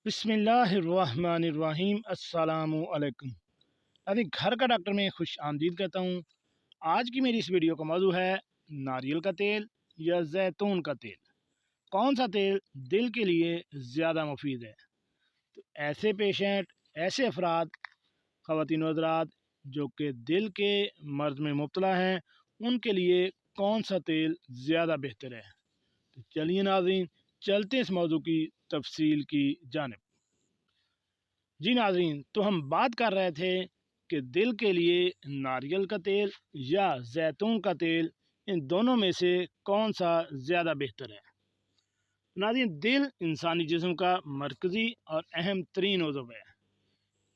बिस्मिल्लाहिर्रहमानिर्रहीम। अस्सलाम वालेकुम। अभी घर का डॉक्टर में खुश आमदीद कहता हूँ। आज की मेरी इस वीडियो का मौजू है नारियल का तेल या जैतून का तेल। कौन सा तेल दिल के लिए ज़्यादा मुफीद है। तो ऐसे पेशेंट, ऐसे अफराद, ख़वातीन व हज़रात जो कि दिल के मर्ज़ में मुब्तला हैं, उनके लिए कौन सा तेल ज़्यादा बेहतर है। तो चलिए नाज़रीन, चलते इस मौजू की तफसील की जानिब। जी नाज़रीन, तो हम बात कर रहे थे कि दिल के लिए नारियल का तेल या जैतून का तेल, इन दोनों में से कौन सा ज़्यादा बेहतर है। नाज़रीन, दिल इंसानी जिस्म का मरकज़ी और अहम तरीन उज़्व है,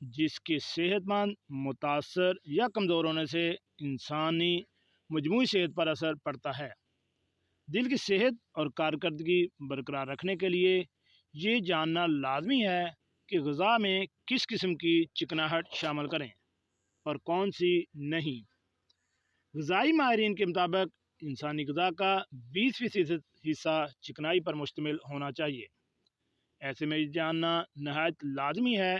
जिसके सेहतमंद, मुतासर या कमज़ोर होने से इंसानी मजमूई सेहत पर असर पड़ता है। दिल की सेहत और कारकर्दगी बरकरार रखने के लिए ये जानना लाजमी है कि ग़िज़ा में किस किस्म की चिकनाहट शामिल करें और कौन सी नहीं। ग़िज़ाई माहिरीन के मुताबिक इंसानी ग़िज़ा का 20% हिस्सा चिकनाई पर मुश्तमिल होना चाहिए। ऐसे में ये जानना नहायत लाजमी है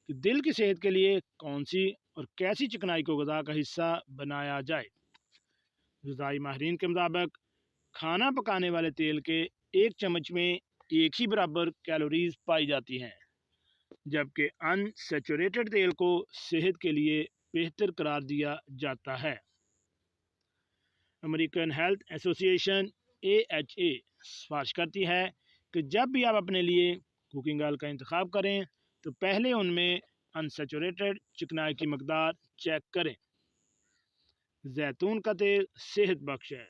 कि दिल की सेहत के लिए कौन सी और कैसी चिकनाई को ग़िज़ा का हिस्सा बनाया जाए। ग़िज़ाई माहिरीन के मुताबिक खाना पकाने वाले तेल के एक चम्मच में एक ही बराबर कैलोरीज पाई जाती हैं, जबकि अनसैचुरेटेड तेल को सेहत के लिए बेहतर करार दिया जाता है। अमेरिकन हेल्थ एसोसिएशन AHA सिफारिश करती है कि जब भी आप अपने लिए कुकिंग ऑयल का इंतखाब करें तो पहले उनमें अनसैचुरेटेड चिकनाई की मकदार चेक करें। जैतून का तेल सेहत बख्श है।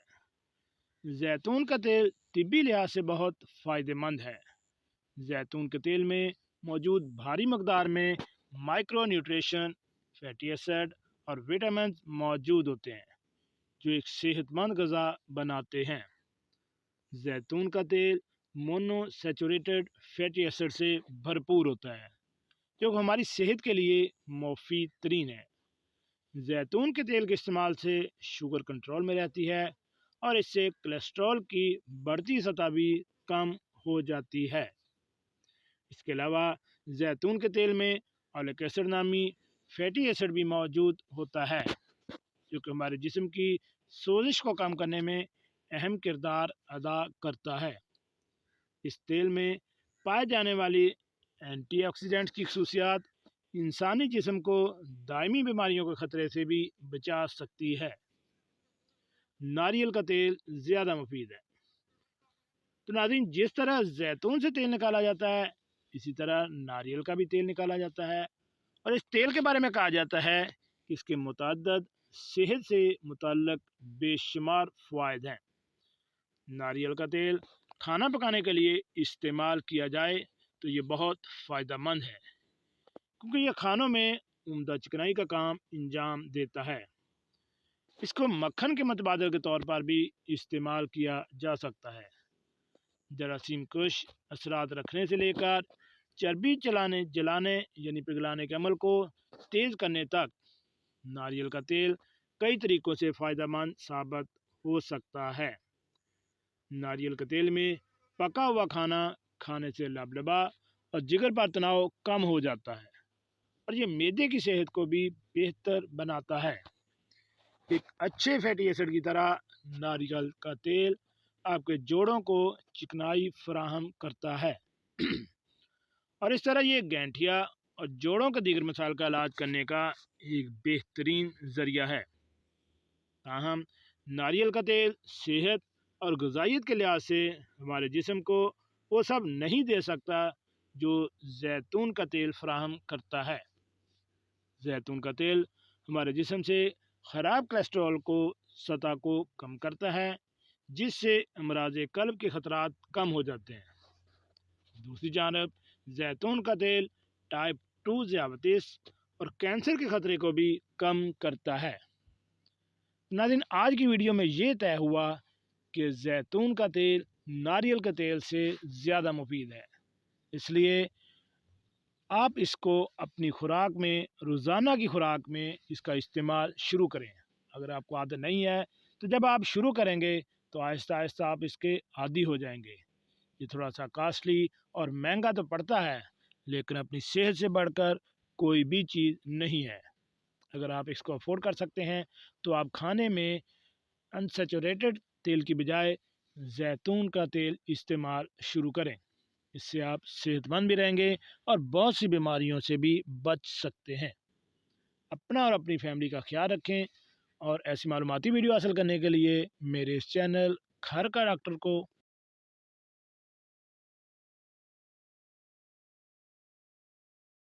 जैतून का तेल तिब्बी लिहाज से बहुत फ़ायदेमंद है। जैतून के तेल में मौजूद भारी मकदार में माइक्रो न्यूट्रिशन, फैटी एसिड और विटामिन मौजूद होते हैं, जो एक सेहतमंद ग़िज़ा बनाते हैं। जैतून का तेल मोनोसैचुरेटेड फैटी एसिड से भरपूर होता है, जो हमारी सेहत के लिए मुफीद तरीन है। जैतून के तेल के इस्तेमाल से शुगर कंट्रोल में रहती है और इससे कोलेस्ट्रॉल की बढ़ती सतह भी कम हो जाती है। इसके अलावा जैतून के तेल में ओलिक एसिड नामी फैटी एसिड भी मौजूद होता है, जो कि हमारे जिस्म की सोजिश को कम करने में अहम किरदार अदा करता है। इस तेल में पाए जाने वाली एंटीऑक्सीडेंट्स की खसूसियात इंसानी जिस्म को दायमी बीमारियों के ख़तरे से भी बचा सकती है। नारियल का तेल ज़्यादा मुफीद है। तो नाज़रीन, जिस तरह जैतून से तेल निकाला जाता है, इसी तरह नारियल का भी तेल निकाला जाता है और इस तेल के बारे में कहा जाता है कि इसके मुतअद्दिद सेहत से मुतल्लक बेशुमार फ़वाइद हैं। नारियल का तेल खाना पकाने के लिए इस्तेमाल किया जाए तो ये बहुत फ़ायदेमंद है, क्योंकि यह खानों में उम्दा चिकनाई का काम अंजाम देता है। इसको मक्खन के मुतबादल के तौर पर भी इस्तेमाल किया जा सकता है। जरासीम कुश असरात रखने से लेकर चर्बी जलाने यानी पिघलाने के अमल को तेज़ करने तक नारियल का तेल कई तरीक़ों से फ़ायदेमंद साबित हो सकता है। नारियल के तेल में पका हुआ खाना खाने से लबलबा और जिगर पर तनाव कम हो जाता है और ये मैदे की सेहत को भी बेहतर बनाता है। एक अच्छे फैटी एसिड की तरह नारियल का तेल आपके जोड़ों को चिकनाई फराहम करता है और इस तरह ये गैंठिया और जोड़ों के दीगर मसाइल का इलाज करने का एक बेहतरीन ज़रिया है। ताहम नारियल का तेल सेहत और ग़िज़ाइयत के लिहाज से हमारे जिस्म को वो सब नहीं दे सकता जो जैतून का तेल फराहम करता है। जैतून का तेल हमारे जिस्म से ख़राब कोलेस्ट्रॉल को सतह को कम करता है, जिससे अमराज क़ल्ब के ख़तरात कम हो जाते हैं। दूसरी जानब जैतून का तेल टाइप 2 ज़ियाबतीस और कैंसर के ख़तरे को भी कम करता है। नाज़रीन, आज की वीडियो में ये तय हुआ कि जैतून का तेल नारियल के तेल से ज़्यादा मुफीद है, इसलिए आप इसको अपनी खुराक में, रोज़ाना की खुराक में इसका इस्तेमाल शुरू करें। अगर आपको आदत नहीं है तो जब आप शुरू करेंगे तो आहिस्ता आहिस्ता आप इसके आदी हो जाएंगे। ये थोड़ा सा कास्टली और महंगा तो पड़ता है, لیکن اپنی صحت سے بڑھ کر کوئی بھی چیز نہیں ہے۔ اگر آپ اس کو افورڈ کر سکتے ہیں تو آپ کھانے میں انسیچوریٹڈ تیل کی بجائے زیتون کا تیل استعمال شروع کریں۔ اس سے آپ صحت مند بھی رہیں گے اور بہت سی بیماریوں سے بھی بچ سکتے ہیں۔ اپنا اور اپنی فیملی کا خیال رکھیں، اور ایسی معلوماتی ویڈیو حاصل کرنے کے لیے میرے اس چینل گھر کا ڈاکٹر کو